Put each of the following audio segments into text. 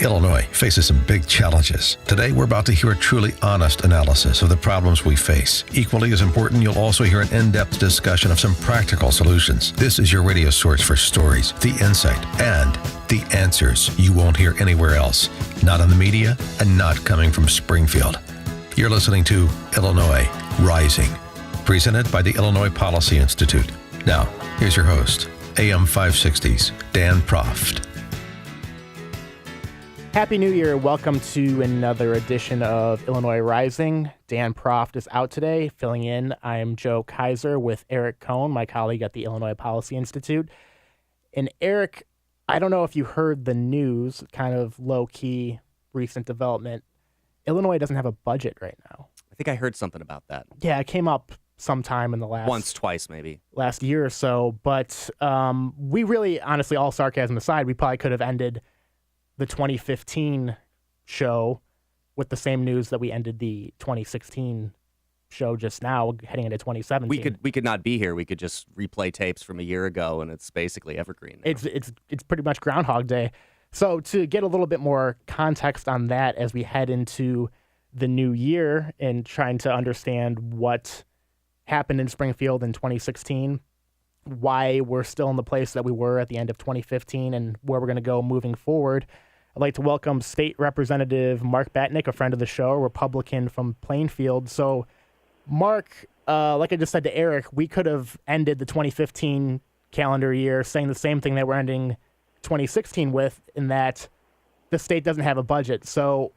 Illinois faces some big challenges. Today, we're about to hear a truly honest analysis of the problems we face. Equally as important, you'll also hear an in-depth discussion of some practical solutions. This is your radio source for stories, the insight, and the answers you won't hear anywhere else. Not in the media and not coming from Springfield. You're listening to Illinois Rising, presented by the Illinois Policy Institute. Now, here's your host, AM 560's Dan Proft. Happy New Year. Welcome to another edition of Illinois Rising. Dan Proft is out today, filling in. I'm Joe Kaiser with Eric Cohn, my colleague at the Illinois Policy Institute. And Eric, I don't know if you heard the news, kind of low-key recent development. Illinois doesn't have a budget right now. I think I heard something about that. Yeah, it came up sometime in the twice maybe. Last year or so. But we really, honestly, all sarcasm aside, we probably could have ended the 2015 show with the same news that we ended the 2016 show just now, heading into 2017. We could not be here. We could just replay tapes from a year ago, and it's basically evergreen now. It's pretty much Groundhog Day. So to get a little bit more context on that as we head into the new year and trying to understand what happened in Springfield in 2016, why we're still in the place that we were at the end of 2015, and where we're going to go moving forward, I'd like to welcome State Representative Mark Batnick, a friend of the show, a Republican from Plainfield. So, Mark, like I just said to Eric, we could have ended the 2015 calendar year saying the same thing that we're ending 2016 with, in that the state doesn't have a budget. So,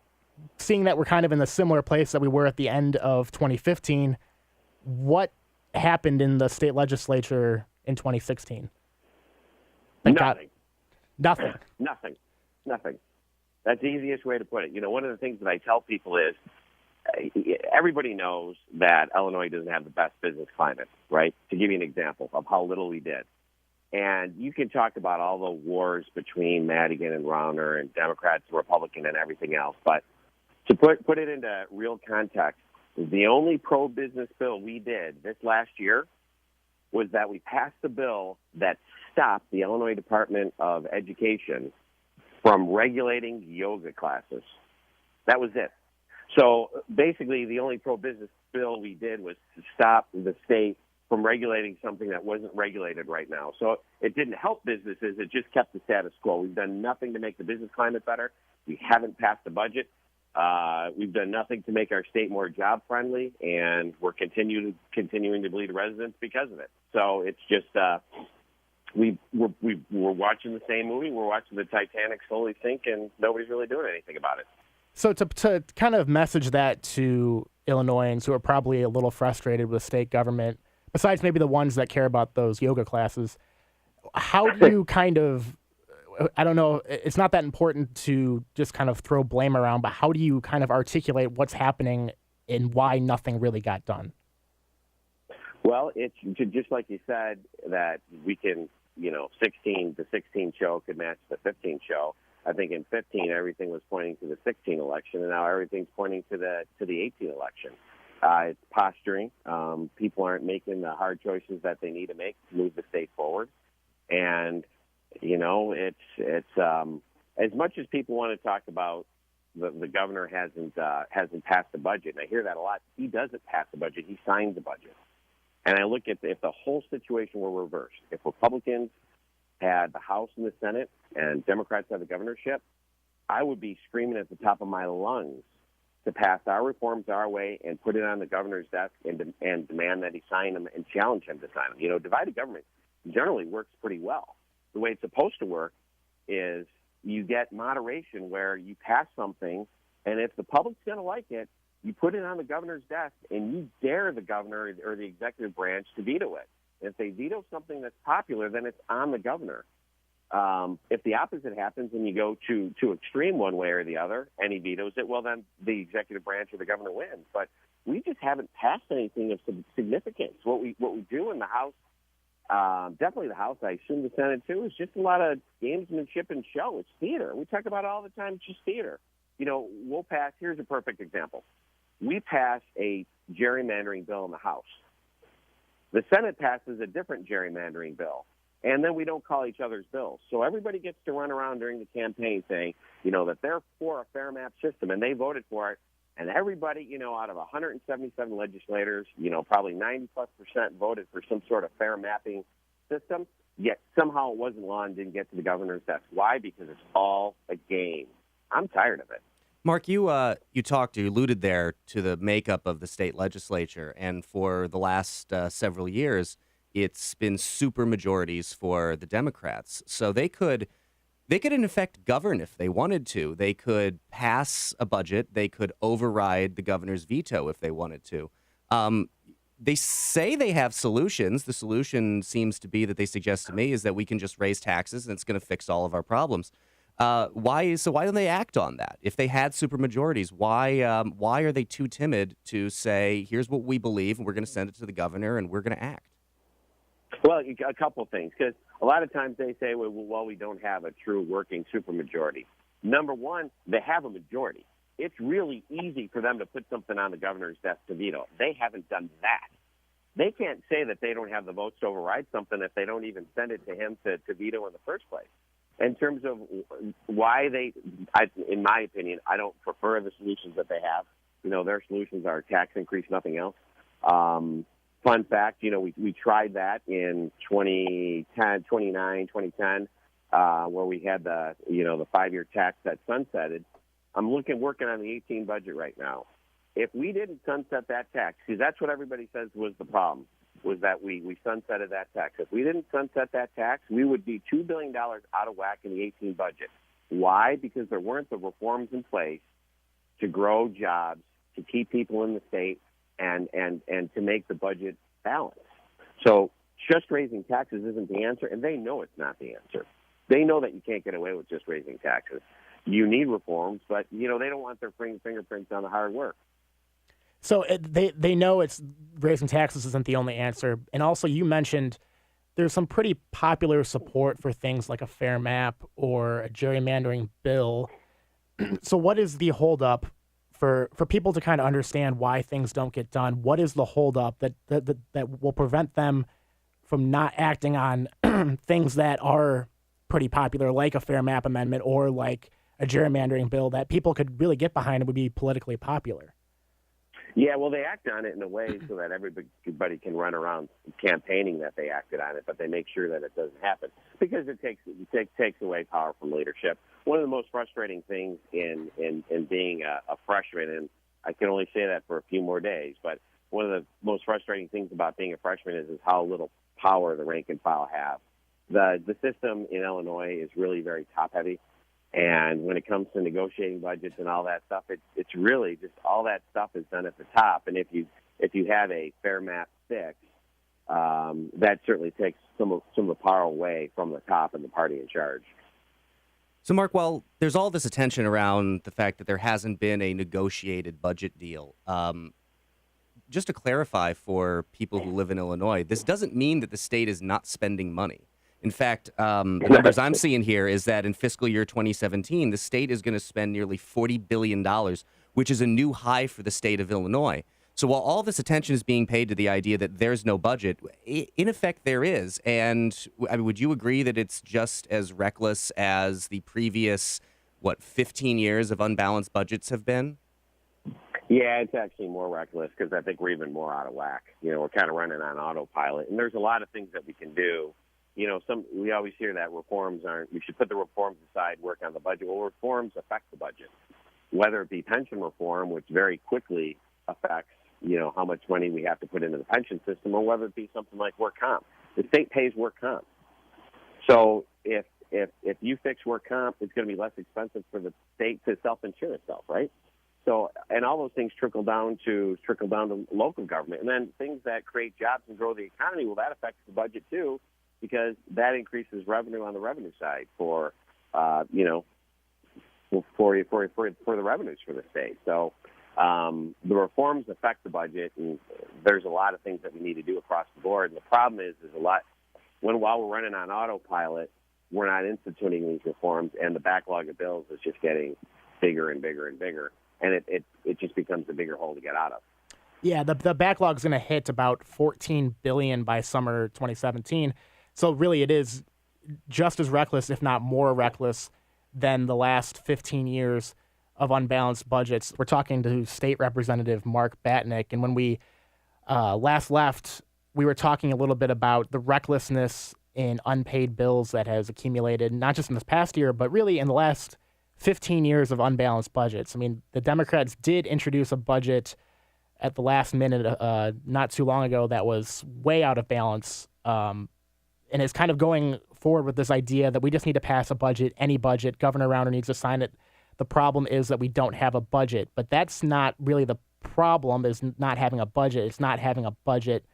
seeing that we're kind of in a similar place that we were at the end of 2015, what happened in the state legislature in 2016? Nothing. That's the easiest way to put it. You know, one of the things that I tell people is everybody knows that Illinois doesn't have the best business climate, right? To give you an example of how little we did. And you can talk about all the wars between Madigan and Rauner and Democrats and Republican and everything else. But to put it into real context, the only pro-business bill we did this last year was that we passed a bill that stopped the Illinois Department of Education from regulating yoga classes. That was it. So basically, the only pro-business bill we did was to stop the state from regulating something that wasn't regulated right now. So it didn't help businesses. It just kept the status quo. We've done nothing to make the business climate better. We haven't passed the budget. We've done nothing to make our state more job-friendly, and we're continuing to bleed residents because of it. So it's just we're watching the same movie. We're watching the Titanic slowly sink, and nobody's really doing anything about it. So to kind of message that to Illinoisans who are probably a little frustrated with state government, besides maybe the ones that care about those yoga classes, how do you kind of, I don't know, it's not that important to just kind of throw blame around, but how do you kind of articulate what's happening and why nothing really got done? Well, it's just like you said, that we can, the 16 show could match the 15 show. I think in 15, everything was pointing to the 16 election, and now everything's pointing to the 18 election. It's posturing. People aren't making the hard choices that they need to make to move the state forward. And, it's as much as people want to talk about the governor hasn't passed the budget, and I hear that a lot. He doesn't pass the budget. He signs the budget. And I look at if the whole situation were reversed, if Republicans had the House and the Senate and Democrats had the governorship, I would be screaming at the top of my lungs to pass our reforms our way and put it on the governor's desk and demand that he sign them and challenge him to sign them. Divided government generally works pretty well. The way it's supposed to work is you get moderation where you pass something, and if the public's going to like it, you put it on the governor's desk and you dare the governor or the executive branch to veto it. If they veto something that's popular, then it's on the governor. If the opposite happens and you go to extreme one way or the other and he vetoes it, well, then the executive branch or the governor wins. But we just haven't passed anything of significance. What we do in the House, definitely the House, I assume the Senate too, is just a lot of gamesmanship and show. It's theater. We talk about it all the time. It's just theater. We'll pass. Here's a perfect example. We passed a gerrymandering bill in the House. The Senate passes a different gerrymandering bill. and then we don't call each other's bills. So everybody gets to run around during the campaign saying, that they're for a fair map system, and they voted for it. And everybody, out of 177 legislators, probably 90+% voted for some sort of fair mapping system. Yet somehow it wasn't law and didn't get to the governor's desk. Why? Because it's all a game. I'm tired of it. Mark, you alluded there to the makeup of the state legislature, and for the last several years, it's been super majorities for the Democrats. So they could in effect govern if they wanted to. They could pass a budget. They could override the governor's veto if they wanted to. They say they have solutions. The solution seems to be that they suggest to me is that we can just raise taxes and it's going to fix all of our problems. Why don't they act on that? If they had supermajorities, why are they too timid to say, here's what we believe, and we're going to send it to the governor, and we're going to act? Well, a couple of things, because a lot of times they say, well, we don't have a true working supermajority. Number one, they have a majority. It's really easy for them to put something on the governor's desk to veto. They haven't done that. They can't say that they don't have the votes to override something if they don't even send it to him to veto in the first place. In terms of why in my opinion, I don't prefer the solutions that they have. Their solutions are tax increase, nothing else. Fun fact, we tried that in 2010, where we had the 5-year tax that sunsetted. I'm working on the 18 budget right now. If we didn't sunset that tax, because that's what everybody says was the problem, was that we sunsetted that tax. If we didn't sunset that tax, we would be $2 billion out of whack in the 18 budget. Why? Because there weren't the reforms in place to grow jobs, to keep people in the state, and to make the budget balanced. So just raising taxes isn't the answer, and they know it's not the answer. They know that you can't get away with just raising taxes. You need reforms, but, they don't want their fingerprints on the hard work. So they know it's raising taxes isn't the only answer. And also you mentioned there's some pretty popular support for things like a fair map or a gerrymandering bill. So what is the holdup for people to kind of understand why things don't get done? What is the holdup that will prevent them from not acting on things that are pretty popular, like a fair map amendment or like a gerrymandering bill that people could really get behind and would be politically popular? Yeah, well, they act on it in a way so that everybody can run around campaigning that they acted on it, but they make sure that it doesn't happen because it takes away power from leadership. One of the most frustrating things in being a freshman, and I can only say that for a few more days, but one of the most frustrating things about being a freshman is how little power the rank and file have. The system in Illinois is really very top-heavy. And when it comes to negotiating budgets and all that stuff, it's really just all that stuff is done at the top. And if you have a fair map fix, that certainly takes some of the power away from the top and the party in charge. So, Mark, while there's all this attention around the fact that there hasn't been a negotiated budget deal, just to clarify for people who live in Illinois, this doesn't mean that the state is not spending money. In fact, the numbers I'm seeing here is that in fiscal year 2017, the state is going to spend nearly $40 billion, which is a new high for the state of Illinois. So while all this attention is being paid to the idea that there's no budget, in effect there is. And would you agree that it's just as reckless as the previous, 15 years of unbalanced budgets have been? Yeah, it's actually more reckless because I think we're even more out of whack. We're kind of running on autopilot. And there's a lot of things that we can do. We always hear that we should put the reforms aside, work on the budget. Well, reforms affect the budget, whether it be pension reform, which very quickly affects, how much money we have to put into the pension system, or whether it be something like work comp. The state pays work comp. So if you fix work comp, it's going to be less expensive for the state to self-insure itself, right? So, and all those things trickle down to local government. And then things that create jobs and grow the economy, well, that affects the budget too, because that increases revenue on the revenue side for the revenues for the state. So the reforms affect the budget, and there's a lot of things that we need to do across the board. And the problem is while we're running on autopilot, we're not instituting these reforms, and the backlog of bills is just getting bigger and bigger and bigger, and it just becomes a bigger hole to get out of. Yeah, the backlog's going to hit about $14 billion by summer 2017. So really it is just as reckless, if not more reckless, than the last 15 years of unbalanced budgets. We're talking to State Representative Mark Batnick, and when we last left, we were talking a little bit about the recklessness in unpaid bills that has accumulated, not just in this past year, but really in the last 15 years of unbalanced budgets. I mean, the Democrats did introduce a budget at the last minute not too long ago that was way out of balance, and is kind of going forward with this idea that we just need to pass a budget, any budget. Governor Rauner needs to sign it. The problem is that we don't have a budget. But that's not really the problem, is not having a budget. It's not having a budget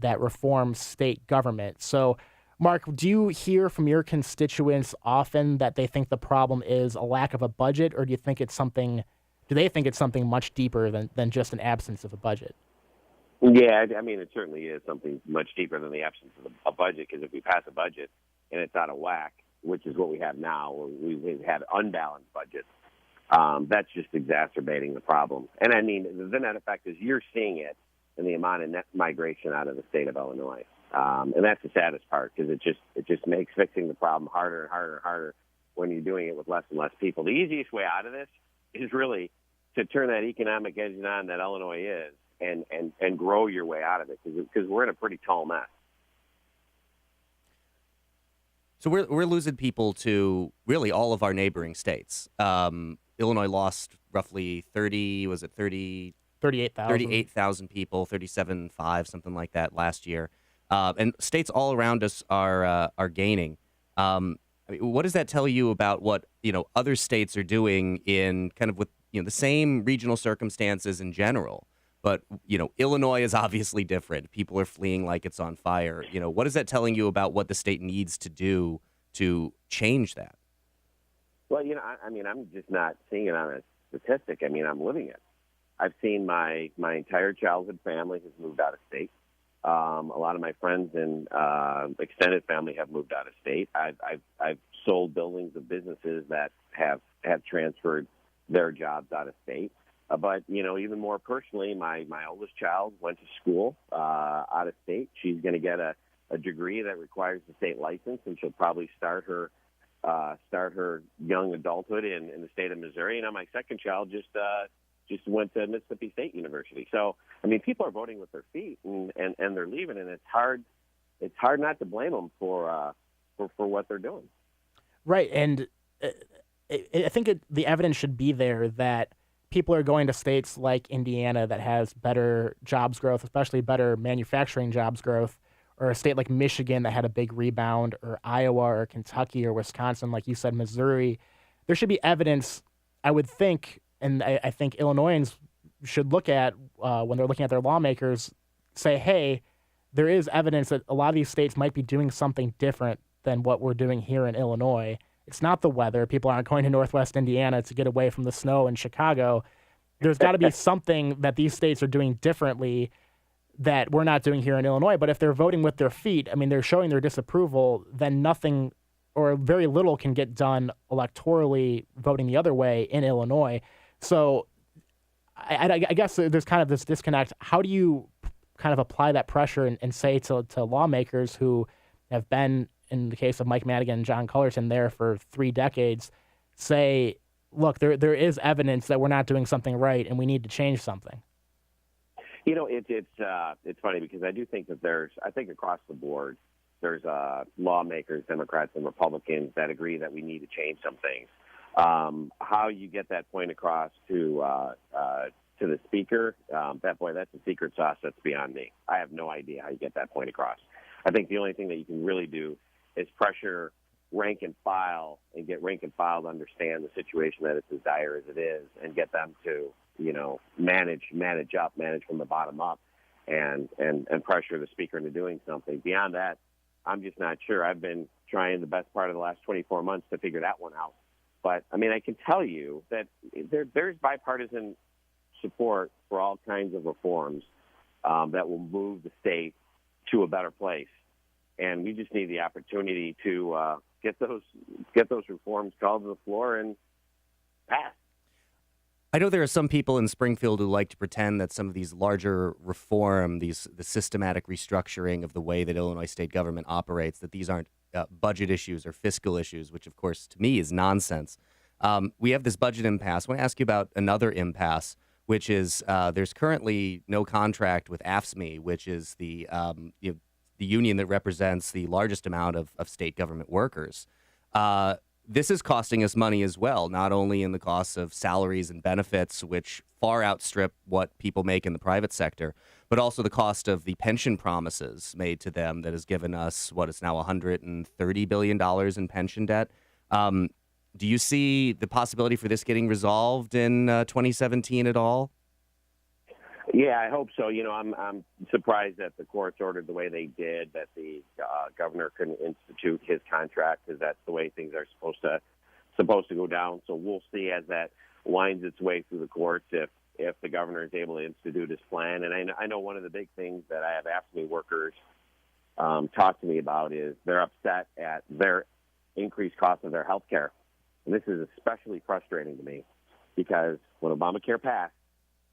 that reforms state government. So, Mark, do you hear from your constituents often that they think the problem is a lack of a budget, or do you think it's something, do they think it's something much deeper than just an absence of a budget? Yeah, I mean, it certainly is something much deeper than the absence of a budget, because if we pass a budget and it's out of whack, which is what we have now, we've had unbalanced budgets, that's just exacerbating the problem. And I mean, the net effect is you're seeing it in the amount of net migration out of the state of Illinois. And that's the saddest part, because it just makes fixing the problem harder and harder and harder when you're doing it with less and less people. The easiest way out of this is really to turn that economic engine on that Illinois is, and grow your way out of it, because we're in a pretty tall mess. So we're losing people to really all of our neighboring states. Illinois lost roughly 38,000 people, 37,500, something like that last year. And states all around us are gaining. I mean, what does that tell you about what other states are doing in kind of with the same regional circumstances in general? But Illinois is obviously different. People are fleeing like it's on fire. What is that telling you about what the state needs to do to change that? Well, I mean, I'm just not seeing it on a statistic. I mean, I'm living it. I've seen my entire childhood family has moved out of state. A lot of my friends and extended family have moved out of state. I've sold buildings of businesses that have transferred their jobs out of state. But even more personally, my oldest child went to school out of state. She's going to get a degree that requires a state license, and she'll probably start her young adulthood in the state of Missouri. And my second child just went to Mississippi State University. So I mean, people are voting with their feet, and they're leaving, and it's hard not to blame them for what they're doing. Right, and I think the evidence should be there that people are going to states like Indiana that has better jobs growth, especially better manufacturing jobs growth, or a state like Michigan that had a big rebound, or Iowa or Kentucky or Wisconsin, like you said, Missouri. There should be evidence, I would think, and I think Illinoisans should look at when they're looking at their lawmakers, say, hey, there is evidence that a lot of these states might be doing something different than what we're doing here in Illinois. It's not the weather. People aren't going to Northwest Indiana to get away from the snow in Chicago. There's got to be something that these states are doing differently that we're not doing here in Illinois. But if they're voting with their feet, I mean, they're showing their disapproval, then nothing or very little can get done electorally voting the other way in Illinois. So I guess there's kind of this disconnect. How do you kind of apply that pressure and say to lawmakers who have been, in the case of Mike Madigan and John Cullerton, there for 3 decades, say, look, there is evidence that we're not doing something right and we need to change something? It's funny, because I do think that I think across the board, there's lawmakers, Democrats and Republicans, that agree that we need to change some things. How you get that point across to the speaker, that's a secret sauce that's beyond me. I have no idea how you get that point across. I think the only thing that you can really do is pressure rank and file and get rank and file to understand the situation that it's as dire as it is, and get them to manage from the bottom up, and pressure the speaker into doing something. Beyond that, I'm just not sure. I've been trying the best part of the last 24 months to figure that one out. But I mean, I can tell you that there's bipartisan support for all kinds of reforms that will move the state to a better place, and we just need the opportunity to get those reforms called to the floor and passed. I know there are some people in Springfield who like to pretend that some of these larger reform, the systematic restructuring of the way that Illinois state government operates, that these aren't budget issues or fiscal issues, which of course to me is nonsense. We have this budget impasse. I want to ask you about another impasse, which is there's currently no contract with AFSCME, which is the union that represents the largest amount of state government workers. This is costing us money as well, not only in the costs of salaries and benefits, which far outstrip what people make in the private sector, but also the cost of the pension promises made to them that has given us what is now $130 billion in pension debt. Do you see the possibility for this getting resolved in 2017 at all? Yeah, I hope so. I'm surprised that the courts ordered the way they did, that the governor couldn't institute his contract, because that's the way things are supposed to go down. So we'll see as that winds its way through the courts if the governor is able to institute his plan. And I know one of the big things that I have AFSCME workers talk to me about is they're upset at their increased cost of their health care. And this is especially frustrating to me because when Obamacare passed,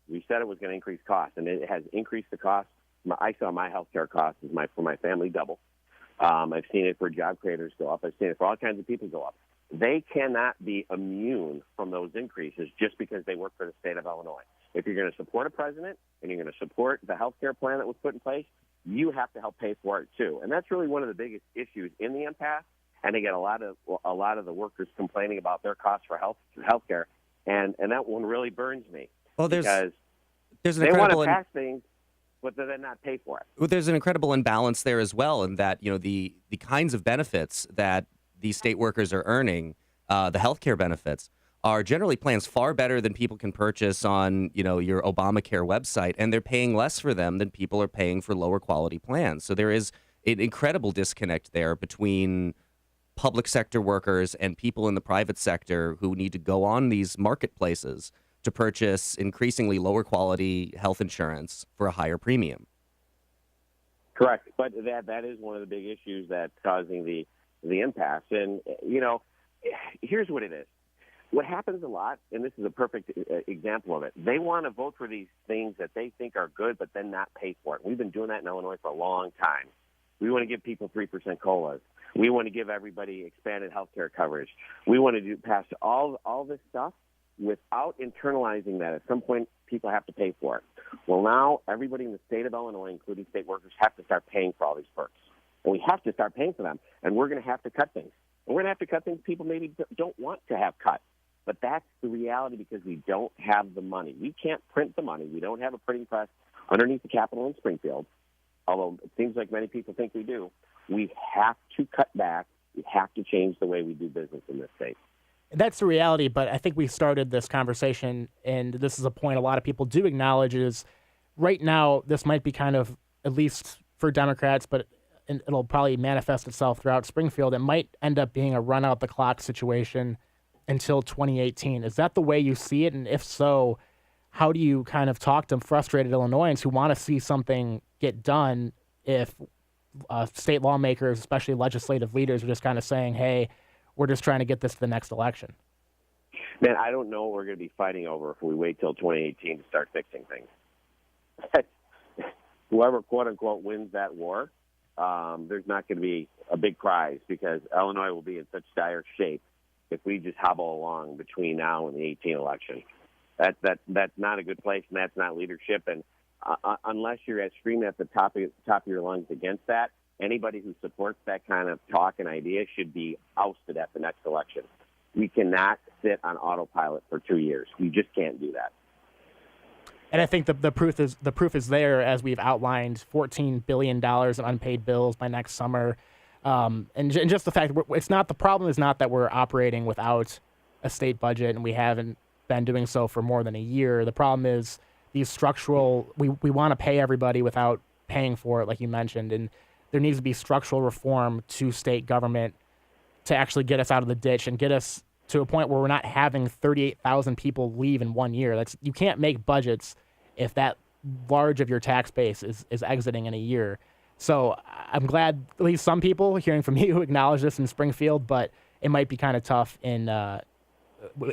we said it was going to increase costs, and it has increased the cost. I saw my health care costs for my family double. I've seen it for job creators go up. I've seen it for all kinds of people go up. They cannot be immune from those increases just because they work for the state of Illinois. If you're going to support a president and you're going to support the health care plan that was put in place, you have to help pay for it too. And that's really one of the biggest issues in the impasse. And they get a lot of the workers complaining about their costs for health care, and that one really burns me. Well, there's an they want to pass things, but then not pay for it. Well, there's an incredible imbalance there as well, in that the kinds of benefits that these state workers are earning, the healthcare benefits, are generally plans far better than people can purchase on your Obamacare website, and they're paying less for them than people are paying for lower quality plans. So there is an incredible disconnect there between public sector workers and people in the private sector who need to go on these marketplaces to purchase increasingly lower quality health insurance for a higher premium. Correct. But that is one of the big issues that's causing the impasse. And, here's what it is. What happens a lot, and this is a perfect example of it, they want to vote for these things that they think are good, but then not pay for it. We've been doing that in Illinois for a long time. We want to give people 3% COLAs. We want to give everybody expanded health care coverage. We want to pass all this stuff without internalizing that. At some point, people have to pay for it. Well, now everybody in the state of Illinois, including state workers, have to start paying for all these perks. And we have to start paying for them. And we're going to have to cut things. And we're going to have to cut things people maybe don't want to have cut. But that's the reality because we don't have the money. We can't print the money. We don't have a printing press underneath the Capitol in Springfield, although it seems like many people think we do. We have to cut back. We have to change the way we do business in this state. That's the reality, but I think we started this conversation, and this is a point a lot of people do acknowledge, is right now this might be kind of, at least for Democrats, but it'll probably manifest itself throughout Springfield, it might end up being a run-out-the-clock situation until 2018. Is that the way you see it? And if so, how do you kind of talk to frustrated Illinoisans who want to see something get done if state lawmakers, especially legislative leaders, are just kind of saying, hey, we're just trying to get this to the next election? Man, I don't know what we're going to be fighting over if we wait till 2018 to start fixing things. Whoever, quote-unquote, wins that war, there's not going to be a big prize because Illinois will be in such dire shape if we just hobble along between now and the 2018 election. That's not a good place, and that's not leadership. And unless you're screaming at the top of your lungs against that, anybody who supports that kind of talk and idea should be ousted at the next election. We cannot sit on autopilot for 2 years. We just can't do that. And I think the proof is there, as we've outlined, $14 billion in unpaid bills by next summer. And just the fact the problem is not that we're operating without a state budget, and we haven't been doing so for more than a year. The problem is these structural, we want to pay everybody without paying for it, like you mentioned, and there needs to be structural reform to state government to actually get us out of the ditch and get us to a point where we're not having 38,000 people leave in 1 year. You can't make budgets if that large of your tax base is exiting in a year. So I'm glad at least some people, hearing from you, acknowledge this in Springfield, but it might be kind of tough in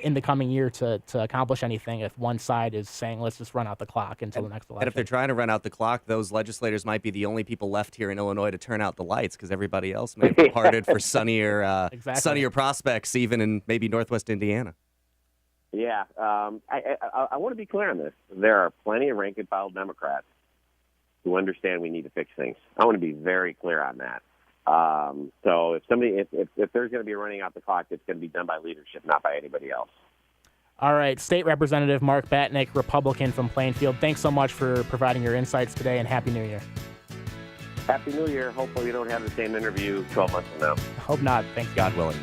in the coming year to accomplish anything if one side is saying, let's just run out the clock until the next election. And if they're trying to run out the clock, those legislators might be the only people left here in Illinois to turn out the lights because everybody else may have departed for sunnier prospects, even in maybe Northwest Indiana. Yeah, I want to be clear on this. There are plenty of rank-and-file Democrats who understand we need to fix things. I want to be very clear on that. So if there's going to be running out the clock, it's going to be done by leadership, not by anybody else. All right, State Representative Mark Batnick, Republican from Plainfield. Thanks so much for providing your insights today, and Happy New Year. Happy New Year. Hopefully we don't have the same interview 12 months from now. Hope not. Thanks, God willing.